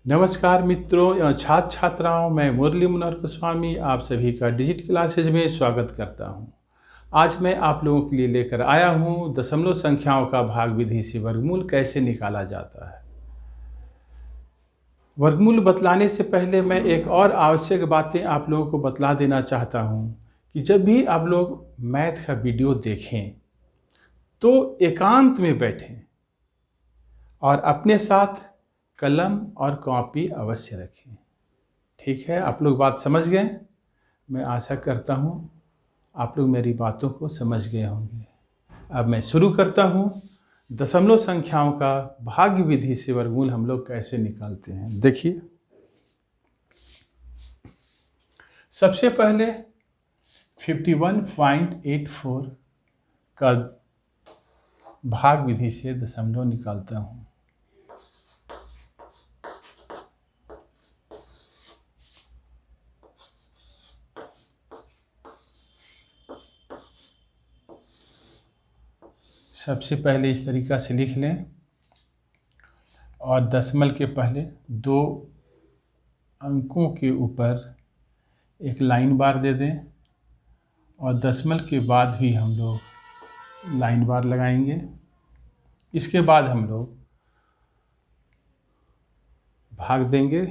नमस्कार मित्रों एवं छात्र छात्राओं, मैं मुरली मनोहर गोस्वामी आप सभी का डिजिट क्लासेज में स्वागत करता हूं। आज मैं आप लोगों के लिए लेकर आया हूं दशमलव संख्याओं का भाग विधि से वर्गमूल कैसे निकाला जाता है। वर्गमूल बतलाने से पहले मैं एक और आवश्यक बातें आप लोगों को बतला देना चाहता हूं कि जब भी आप लोग मैथ का वीडियो देखें तो एकांत में बैठें और अपने साथ कलम और कॉपी अवश्य रखें। ठीक है, आप लोग बात समझ गए। मैं आशा करता हूँ आप लोग मेरी बातों को समझ गए होंगे। अब मैं शुरू करता हूँ दशमलव संख्याओं का भाग्य विधि से वर्गमूल हम लोग कैसे निकालते हैं। देखिए, सबसे पहले 51.84 का भाग विधि से दशमलव निकालता हूँ। सबसे पहले इस तरीक़ा से लिख लें और दशमलव के पहले 2 अंकों के ऊपर एक लाइन बार दे दें और दशमलव के बाद भी हम लोग लाइन बार लगाएंगे। इसके बाद हम लोग भाग देंगे।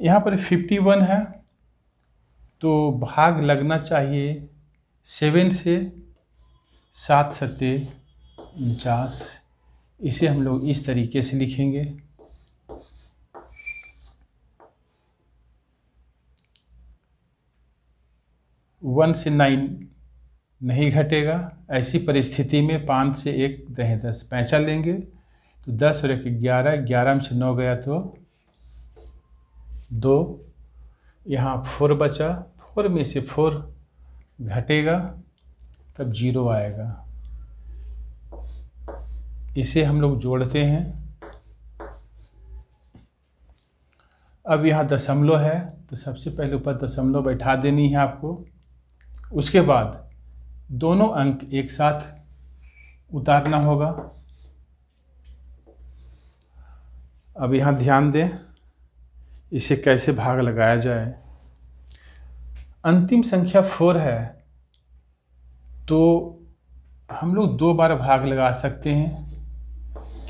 यहाँ पर 51 है तो भाग लगना चाहिए 7 से। 7 सत्ते 49। इसे हम लोग इस तरीके से लिखेंगे। 1 से 9 नहीं घटेगा। ऐसी परिस्थिति में 5 से 1 दहे 10 पैंचा लेंगे तो 10 और 1 11। 11 में से 9 गया तो 2। यहाँ 4 बचा। 4 में से 4 घटेगा तब 0 आएगा। इसे हम लोग जोड़ते हैं। अब यहाँ दशमलव है तो सबसे पहले ऊपर दशमलव बैठा देनी है आपको। उसके बाद दोनों अंक एक साथ उतारना होगा। अब यहाँ ध्यान दें इसे कैसे भाग लगाया जाए। अंतिम संख्या 4 है तो हम लोग 2 बार भाग लगा सकते हैं,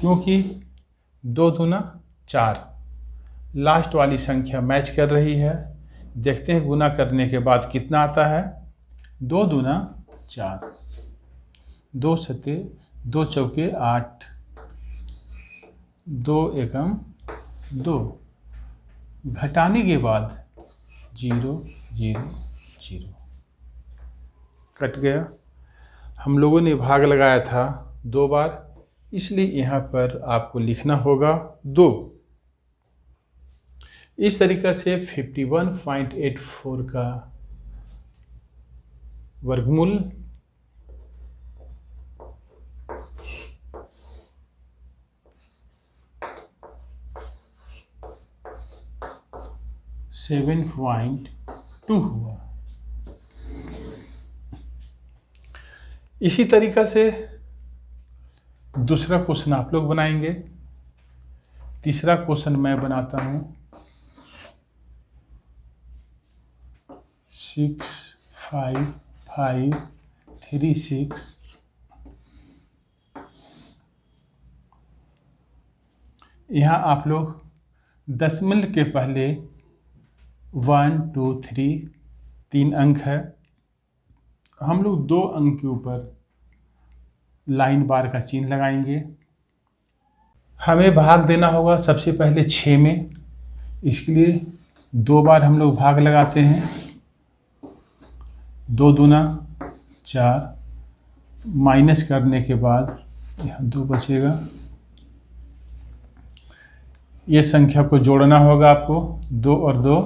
क्योंकि 2 दूना 4 लास्ट वाली संख्या मैच कर रही है। देखते हैं गुना करने के बाद कितना आता है। 2 दूना 4, 2 सत्ते 2 चौके 8, 2 एकम 2। घटाने के बाद 0 0 0 कट गया। हम लोगों ने भाग लगाया था 2 बार, इसलिए यहाँ पर आपको लिखना होगा 2। इस तरीक़े से 51.84 का वर्गमूल (7.2) हुआ। इसी तरीक़ा से दूसरा क्वेश्चन आप लोग बनाएंगे। तीसरा क्वेश्चन मैं बनाता हूँ। 6 5 5 3 6। यहाँ आप लोग दशमलव के पहले 1 2 3 3 अंक है। हम लोग 2 अंक के ऊपर लाइन बार का चिन्ह लगाएंगे। हमें भाग देना होगा सबसे पहले 6 में। इसके लिए 2 बार हम लोग भाग लगाते हैं। 2 दूना 4, माइनस करने के बाद यहाँ 2 बचेगा। ये संख्या को जोड़ना होगा आपको। 2 और 2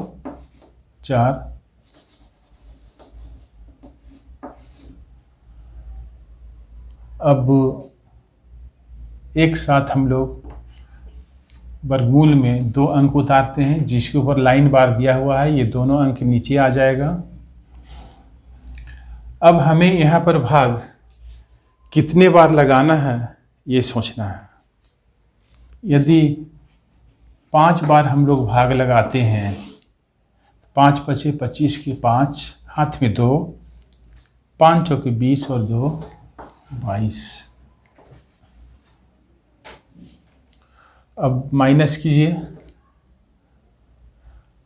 4। अब एक साथ हम लोग वर्गमूल में 2 अंक उतारते हैं। जिसके ऊपर लाइन बार दिया हुआ है ये दोनों अंक नीचे आ जाएगा। अब हमें यहाँ पर भाग कितने बार लगाना है ये सोचना है। यदि 5 बार हम लोग भाग लगाते हैं। 5 पचे 25 के 5, हाथ में 2, 5 चौके 20 और 2 22। अब माइनस कीजिए,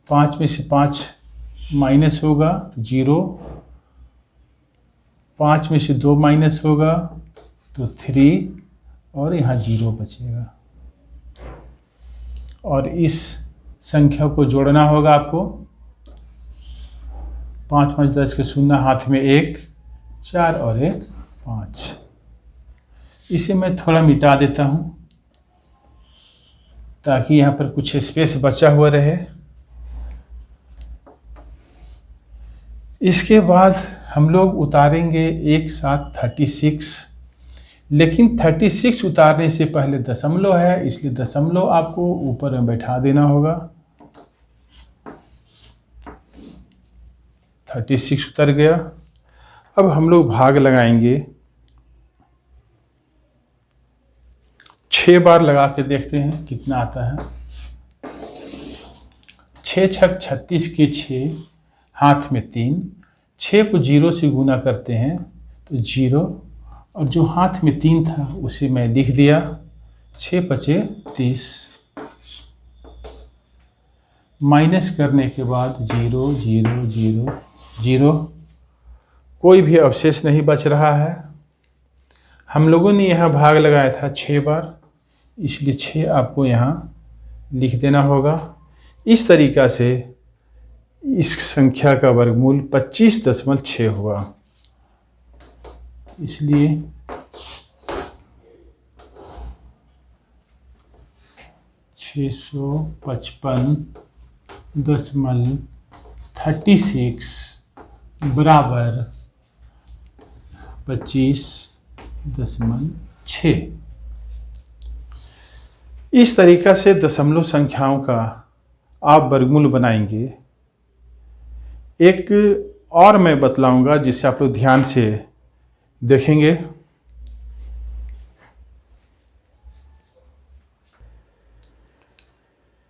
5 में से 5 माइनस होगा 0, 5 में से 2 माइनस होगा तो 3 और यहाँ 0 बचेगा। और इस संख्या को जोड़ना होगा आपको। 5 5 10 के 0, हाथ में 1, 4 और 1 5। इसे मैं थोड़ा मिटा देता हूँ ताकि यहाँ पर कुछ स्पेस बचा हुआ रहे। इसके बाद हम लोग उतारेंगे एक साथ 36, लेकिन 36 उतारने से पहले दशमलव है, इसलिए दशमलव आपको ऊपर में बैठा देना होगा। 36 उतर गया। अब हम लोग भाग लगाएंगे। 6 बार लगा के देखते हैं कितना आता है। 6 छक 36 के 6, हाथ में 3, 6 को 0 से गुना करते हैं तो 0, और जो हाथ में 3 था उसे मैं लिख दिया। 6 पचे 30, माइनस करने के बाद 0 0 0 0, कोई भी अवशेष नहीं बच रहा है। हम लोगों ने यहाँ भाग लगाया था 6 बार, इसलिए 6 आपको यहाँ लिख देना होगा। इस तरीक़ा से इस संख्या का वर्गमूल 25.6 हुआ। इसलिए 655.36 बराबर 25.6। इस तरीक़ा से दशमलव संख्याओं का आप वर्गमूल बनाएंगे। एक और मैं बतलाऊंगा जिसे आप लोग ध्यान से देखेंगे।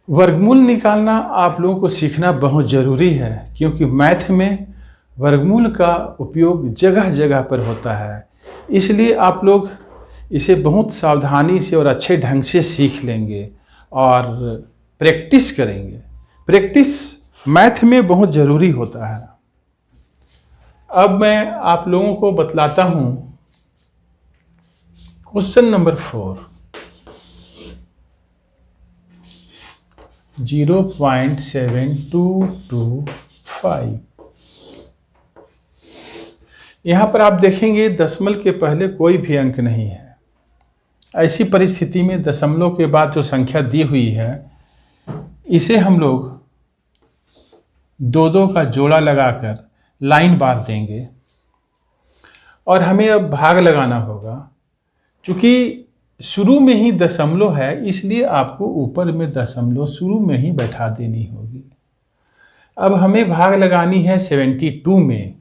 वर्गमूल निकालना आप लोगों को सीखना बहुत ज़रूरी है, क्योंकि मैथ में वर्गमूल का उपयोग जगह जगह पर होता है। इसलिए आप लोग इसे बहुत सावधानी से और अच्छे ढंग से सीख लेंगे और प्रैक्टिस करेंगे। प्रैक्टिस मैथ में बहुत ज़रूरी होता है। अब मैं आप लोगों को बतलाता हूँ क्वेश्चन नंबर 4। 0.7225। यहाँ पर आप देखेंगे दशमलव के पहले कोई भी अंक नहीं है। ऐसी परिस्थिति में दशमलव के बाद जो संख्या दी हुई है, इसे हम लोग 2-2 का जोड़ा लगाकर लाइन बार देंगे और हमें अब भाग लगाना होगा। चूँकि शुरू में ही दशमलव है, इसलिए आपको ऊपर में दशमलव शुरू में ही बैठा देनी होगी। अब हमें भाग लगानी है 72 में,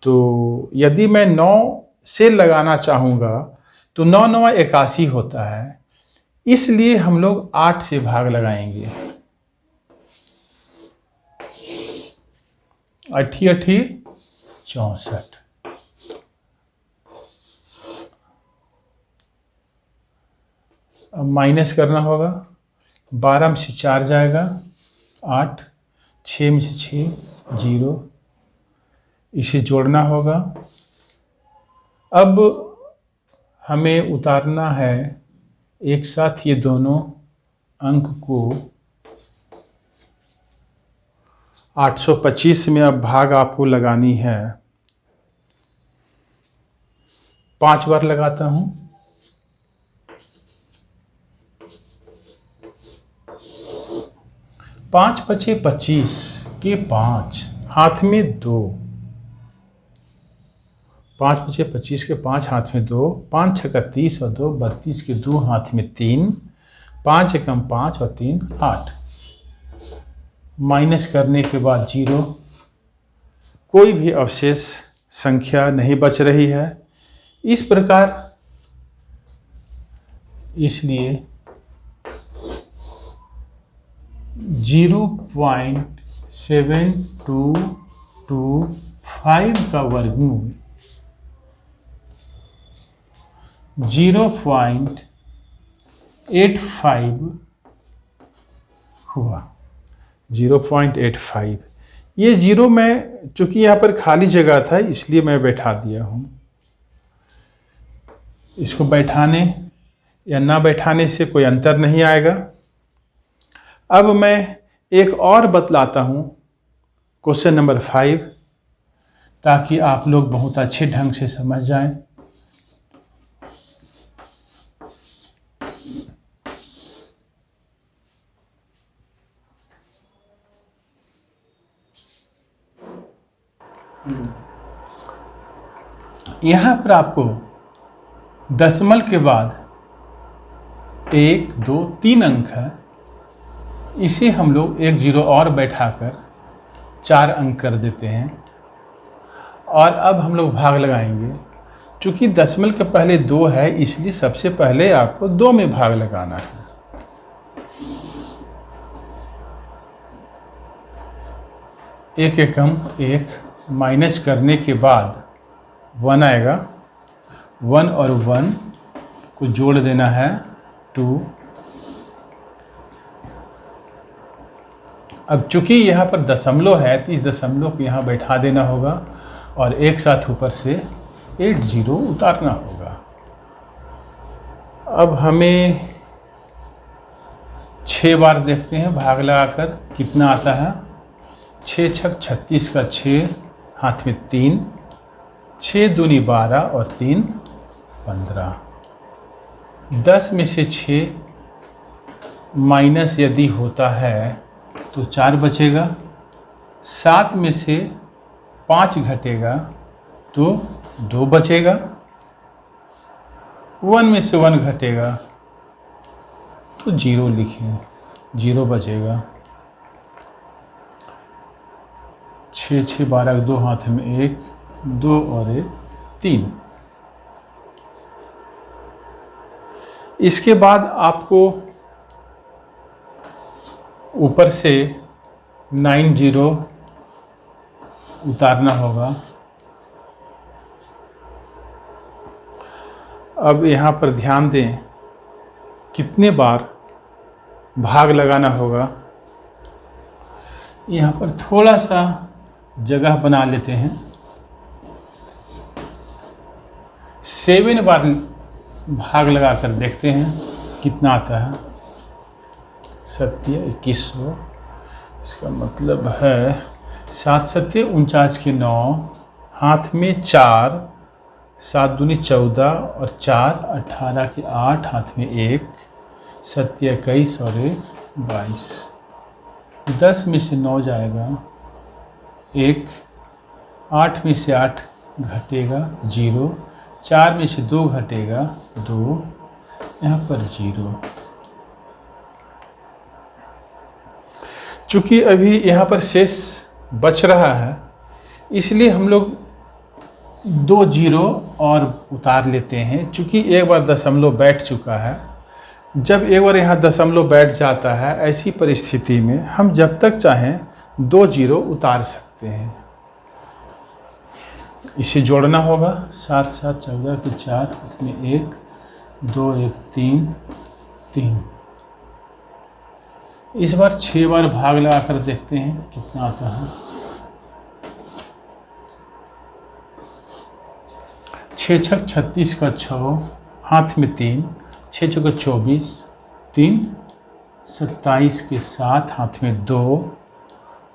तो यदि मैं 9 से लगाना चाहूँगा तो 9 9 81 होता है, इसलिए हम लोग 8 से भाग लगाएंगे। 8 8 64। अब माइनस करना होगा। 12 में से 4 जाएगा 8, 6 में से 6 0, इसे जोड़ना होगा। अब हमें उतारना है एक साथ ये दोनों अंक को। 825 में अब भाग आपको लगानी है। 5 बार लगाता हूँ। 5 पचे 25 के 5, हाथ में 2। 5 पचे 25 के 5, हाथ में 2। 5 छक्का 30 और 2 32 के 2, हाथ में 3। 5 एकम 5 और 3 8। माइनस करने के बाद 0, कोई भी अवशेष संख्या नहीं बच रही है। इस प्रकार इसलिए 0.7225 का वर्गमूल 0.85 हुआ। 0.85। ये जीरो मैं, चूंकि यहाँ पर खाली जगह था इसलिए मैं बैठा दिया हूँ। इसको बैठाने या ना बैठाने से कोई अंतर नहीं आएगा। अब मैं एक और बतलाता हूँ, क्वेश्चन नंबर 5, ताकि आप लोग बहुत अच्छे ढंग से समझ जाएं। यहाँ पर आपको दशमलव के बाद 1, 2, 3 अंक है, इसे हम लोग एक जीरो और बैठाकर 4 अंक कर देते हैं। और अब हम लोग भाग लगाएंगे। चूँकि दशमलव के पहले 2 है इसलिए सबसे पहले आपको 2 में भाग लगाना है। एक एकम 1 माइनस करने के बाद 1 आएगा। 1 और 1 को जोड़ देना है 2। अब चूंकि यहाँ पर दशमलव है तो इस दशमलव को यहाँ बैठा देना होगा और एक साथ ऊपर से 80 उतारना होगा। अब हमें 6 बार देखते हैं भाग लगाकर कितना आता है। 6 छक 36 का 6, हाथ में 3, 6 दूनी 12 और 3 15। 10 में से 6 माइनस यदि होता है तो 4 बचेगा। 7 में से 5 घटेगा तो 2 बचेगा। 1 में से 1 घटेगा तो 0 लिखें, 0 बचेगा। 6 6 12 2 हाथ में 1, 2 और 1 3। इसके बाद आपको ऊपर से 90 उतारना होगा। अब यहाँ पर ध्यान दें कितने बार भाग लगाना होगा। यहाँ पर थोड़ा सा जगह बना लेते हैं। 7 बार भाग लगाकर देखते हैं कितना आता है। 7 2100, इसका मतलब है 7 7 49 के 9, हाथ में 4, 7 दूनी 14 और 4 18 के 8, हाथ में 1, 7 21 और 1 22। 10 में से 9 जाएगा 1, 8 में से 8 घटेगा 0, 4 में से 2 घटेगा 2, यहाँ पर 0। चूँकि अभी यहाँ पर शेष बच रहा है इसलिए हम लोग 2 0 और उतार लेते हैं। चूँकि एक बार दशमलव बैठ चुका है, जब एक बार यहाँ दशमलव बैठ जाता है ऐसी परिस्थिति में हम जब तक चाहें 2 0 उतार सकते हैं। इसे जोड़ना होगा। 7 7 14 के 4, हाथ में 1, 2 1 3 3। इस बार 6 बार भाग लगाकर देखते हैं कितना आता है। 6 छक 36 का 6, हाथ में 3, 6 चौका 24, 3 27 के 7, हाथ में 2,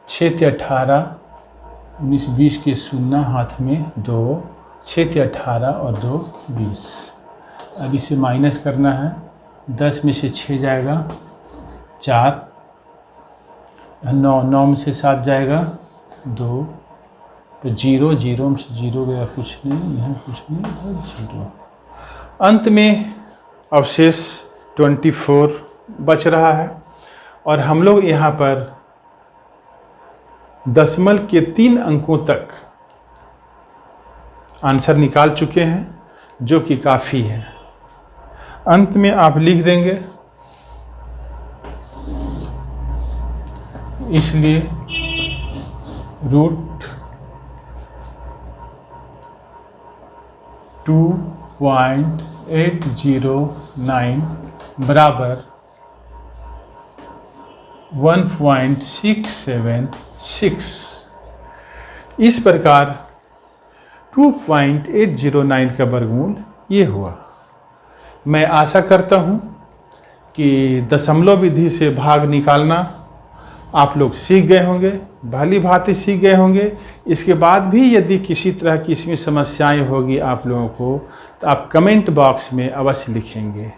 6 18 19 20 के 0, हाथ में 2, 6 18 और 2 20। अब इसे माइनस करना है। 10 में से 6 जाएगा 4, 9 में से 7 जाएगा 2, तो 0 0 में से 0 गया, कुछ नहीं, यहाँ कुछ नहीं, 0। अंत में अवशेष 24 बच रहा है और हम लोग यहाँ पर दशमलव के 3 अंकों तक आंसर निकाल चुके हैं, जो कि काफ़ी है। अंत में आप लिख देंगे इसलिए रूट 2.809 बराबर 1.676। इस प्रकार 2.809 का वर्गमूल ये हुआ। मैं आशा करता हूँ कि दशमलव विधि से भाग निकालना आप लोग सीख गए होंगे, भली भांति सीख गए होंगे। इसके बाद भी यदि किसी तरह की इसमें समस्याएं होगी आप लोगों को, तो आप कमेंट बॉक्स में अवश्य लिखेंगे।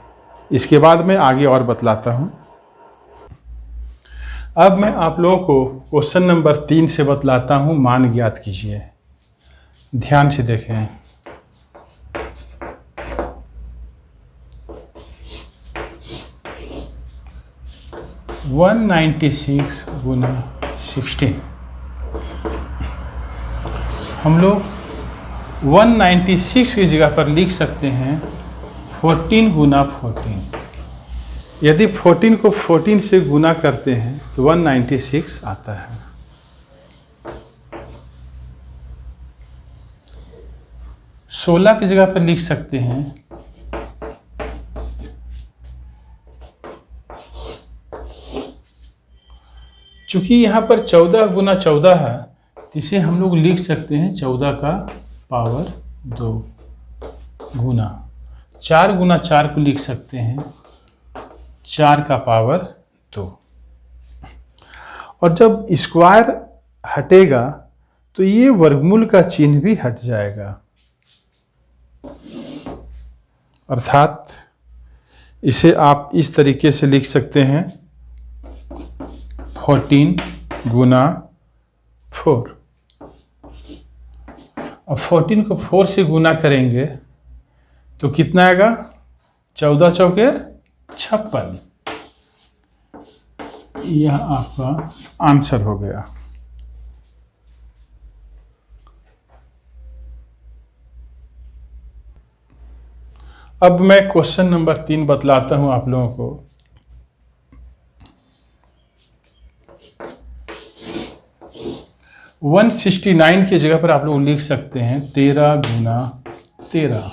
इसके बाद मैं आगे और बतलाता हूँ। अब मैं आप लोगों को क्वेश्चन नंबर 3 से बतलाता हूँ। मान ज्ञात कीजिए, ध्यान से देखें। वन 96 गुना 16। हम लोग 196 की जगह पर लिख सकते हैं 14 गुना 14। यदि 14 को 14 से गुना करते हैं तो 196 आता है। सोलह की जगह पर लिख सकते हैं चूंकि यहाँ पर 14 गुना 14 है, इसे हम लोग लिख सकते हैं 14 का पावर 2 गुना 4 गुना 4 को लिख सकते हैं 4 का पावर 2। और जब स्क्वायर हटेगा तो ये वर्गमूल का चिन्ह भी हट जाएगा, अर्थात इसे आप इस तरीके से लिख सकते हैं 14 गुना 4। अब 14 को 4 से गुना करेंगे तो कितना आएगा? 14 चौके 56। यह आपका आंसर हो गया। अब मैं क्वेश्चन नंबर 3 बतलाता हूं आप लोगों को। वन 169 की जगह पर आप लोग लिख सकते हैं 13 गुना 13।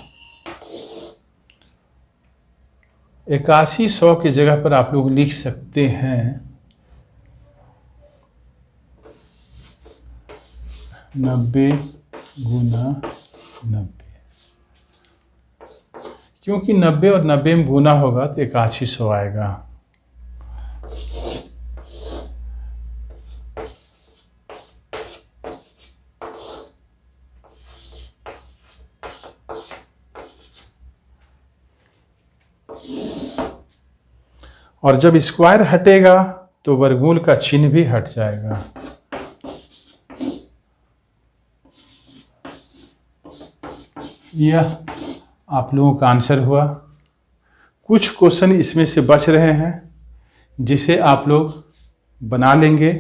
8100 की जगह पर आप लोग लिख सकते हैं 90 गुना 90। क्योंकि 90 और 90 में गुना होगा तो 8100 आएगा। और जब स्क्वायर हटेगा तो वर्गमूल का चिन्ह भी हट जाएगा। यह आप लोगों का आंसर हुआ। कुछ क्वेश्चन इसमें से बच रहे हैं जिसे आप लोग बना लेंगे।